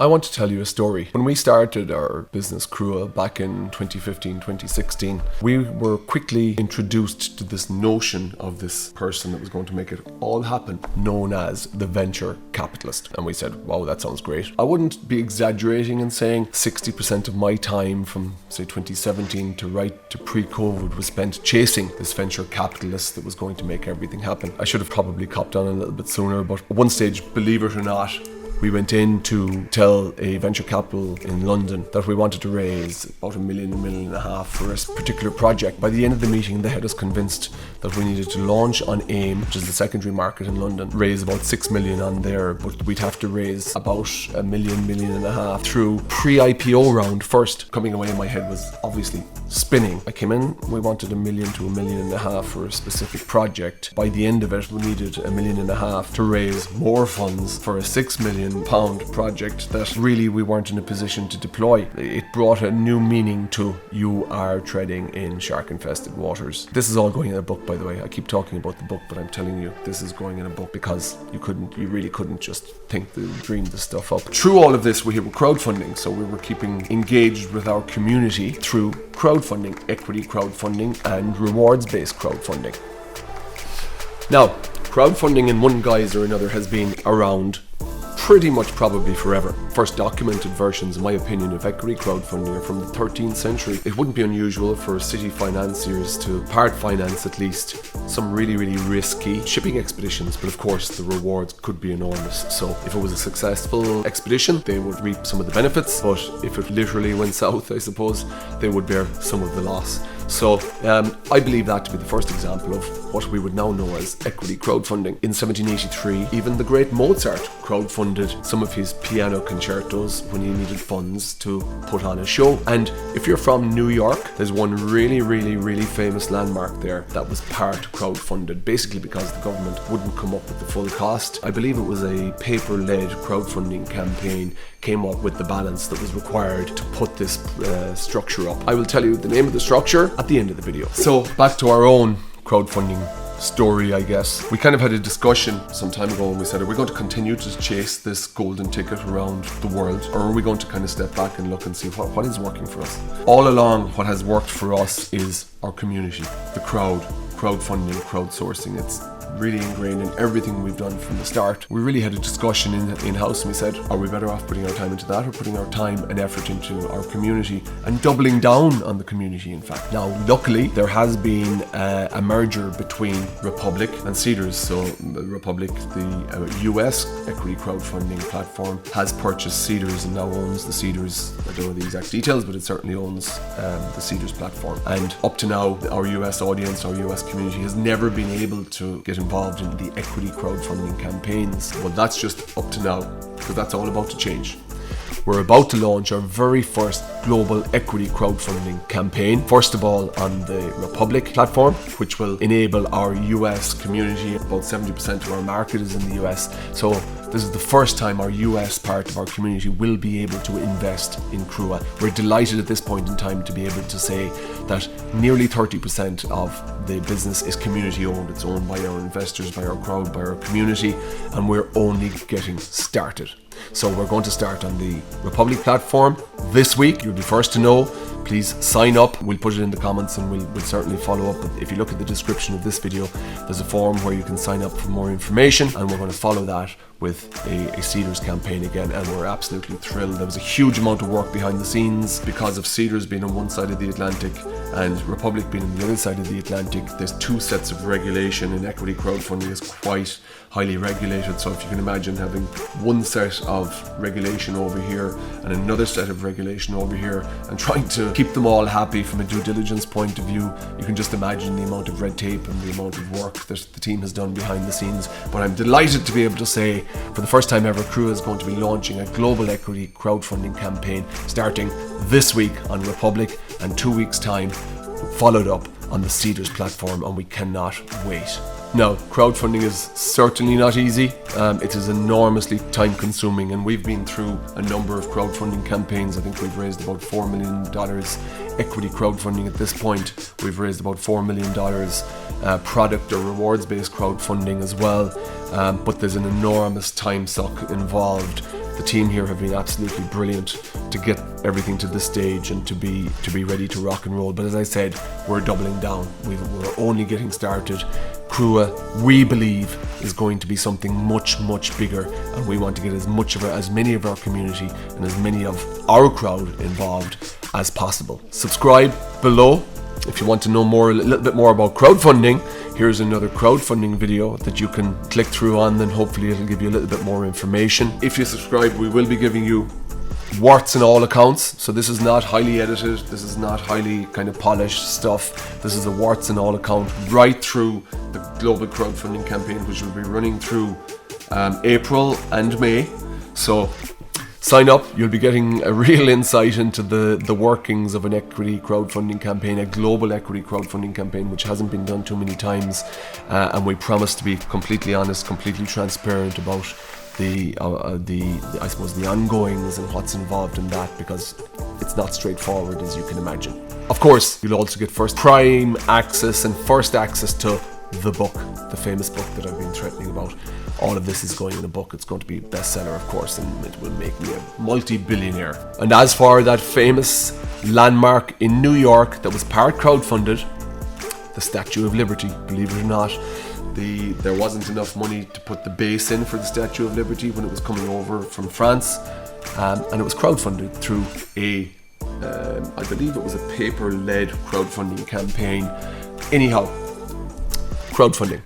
I want to tell you a story. When we started our business Crua back in 2015, 2016, we were quickly introduced to this notion of this person that was going to make it all happen, known as the venture capitalist. And we said, wow, that sounds great. I wouldn't be exaggerating in saying 60% of my time from, say, 2017 to right to pre-COVID was spent chasing this venture capitalist that was going to make everything happen. I should have probably copped on a little bit sooner, but at one stage, believe it or not, we went in to tell a venture capital in London that we wanted to raise about £1 million, £1.5 million for a particular project. By the end of the meeting, they had us convinced that we needed to launch on AIM, which is the secondary market in London, raise about 6 million on there, but we'd have to raise about £1 million, £1.5 million through pre-IPO round first. Coming away, my head was obviously spinning. I came in, we wanted £1 million to £1.5 million for a specific project. By the end of it, we needed £1.5 million to raise more funds for a £6 million project that really we weren't in a position to deploy. It brought a new meaning to you are treading in shark-infested waters. This is all going in a book, by the way. I keep talking about the book, but I'm telling you, this is going in a book because you really couldn't just dream this stuff up. Through all of this, we were crowdfunding, so we were keeping engaged with our community through crowdfunding, equity crowdfunding, and rewards-based crowdfunding. Now, crowdfunding in one guise or another has been around pretty much probably forever. First documented versions, in my opinion, of equity crowdfunding are from the 13th century. It wouldn't be unusual for city financiers to part finance at least some really, really risky shipping expeditions, but of course the rewards could be enormous. So if it was a successful expedition, they would reap some of the benefits, but if it literally went south, I suppose, they would bear some of the loss. So I believe that to be the first example of what we would now know as equity crowdfunding. In 1783, even the great Mozart crowdfunded some of his piano concertos when he needed funds to put on a show. And if you're from New York, there's one really, really, really famous landmark there that was part crowdfunded, basically because the government wouldn't come up with the full cost. I believe it was a paper-led crowdfunding campaign came up with the balance that was required to put this structure up. I will tell you the name of the structure at the end of the video. So back to our own crowdfunding story, I guess. We kind of had a discussion some time ago and we said, are we going to continue to chase this golden ticket around the world, or are we going to kind of step back and look and see what is working for us? All along, what has worked for us is our community, the crowdfunding, crowdsourcing. It's really ingrained in everything we've done from the start. We really had a discussion in-house and we said, are we better off putting our time into that or putting our time and effort into our community and doubling down on the community, in fact. Now, luckily, there has been a merger between Republic and Seedrs. So Republic, the US equity crowdfunding platform, has purchased Seedrs and now owns the Seedrs. I don't know the exact details, but it certainly owns the Seedrs platform. And up to now, our US audience, our US community has never been able to get involved in the equity crowdfunding campaigns. Well, that's just up to now, because that's all about to change. We're about to launch our very first global equity crowdfunding campaign. First of all, on the Republic platform, which will enable our US community. About 70% of our market is in the US. So this is the first time our US part of our community will be able to invest in Crua. We're delighted at this point in time to be able to say that nearly 30% of the business is community owned. It's owned by our investors, by our crowd, by our community, and we're only getting started. So we're going to start on the Republic platform this week. You'll be first to know. Please sign up. We'll put it in the comments and we'll certainly follow up. But if you look at the description of this video, there's a form where you can sign up for more information, and we're going to follow that with a Seedrs campaign again, and we're absolutely thrilled. There was a huge amount of work behind the scenes because of Seedrs being on one side of the Atlantic and Republic being on the other side of the Atlantic. There's two sets of regulation, and equity crowdfunding is quite highly regulated. So if you can imagine having one set of regulation over here and another set of regulation over here and trying to keep them all happy from a due diligence point of view, you can just imagine the amount of red tape and the amount of work that the team has done behind the scenes. But I'm delighted to be able to say, for the first time ever, Crua is going to be launching a global equity crowdfunding campaign starting this week on Republic and 2 weeks' time, followed up on the Seedrs platform, and we cannot wait. Now, crowdfunding is certainly not easy. It is enormously time consuming, and we've been through a number of crowdfunding campaigns. I think we've raised about $4 million equity crowdfunding at this point. We've raised about $4 million product or rewards-based crowdfunding as well. But there's an enormous time suck involved. The team here have been absolutely brilliant to get everything to this stage and to be ready to rock and roll. But as I said, we're doubling down. We're only getting started. Crua, we believe, is going to be something much, much bigger, and we want to get as many of our community and as many of our crowd involved as possible. Subscribe below if you want to know a little bit more about crowdfunding. Here's another crowdfunding video that you can click through on, then hopefully it'll give you a little bit more information. If you subscribe, we will be giving you warts in all accounts. So this is not highly edited, this is not highly kind of polished stuff. This is a warts in all account right through the global crowdfunding campaign, which will be running through April and May. So sign up, you'll be getting a real insight into the workings of an equity crowdfunding campaign, a global equity crowdfunding campaign, which hasn't been done too many times, and we promise to be completely honest, completely transparent about the I suppose the ongoings and what's involved in that, because it's not straightforward, as you can imagine. Of course, you'll also get first prime access and first access to the book, the famous book that I've been threatening about. All of this is going in a book. It's going to be a bestseller, of course, and it will make me a multi-billionaire. And as for that famous landmark in New York that was part crowdfunded, the Statue of Liberty, believe it or not, there wasn't enough money to put the base in for the Statue of Liberty when it was coming over from France, and it was crowdfunded through I believe it was a paper-led crowdfunding campaign. Anyhow, crowdfunding.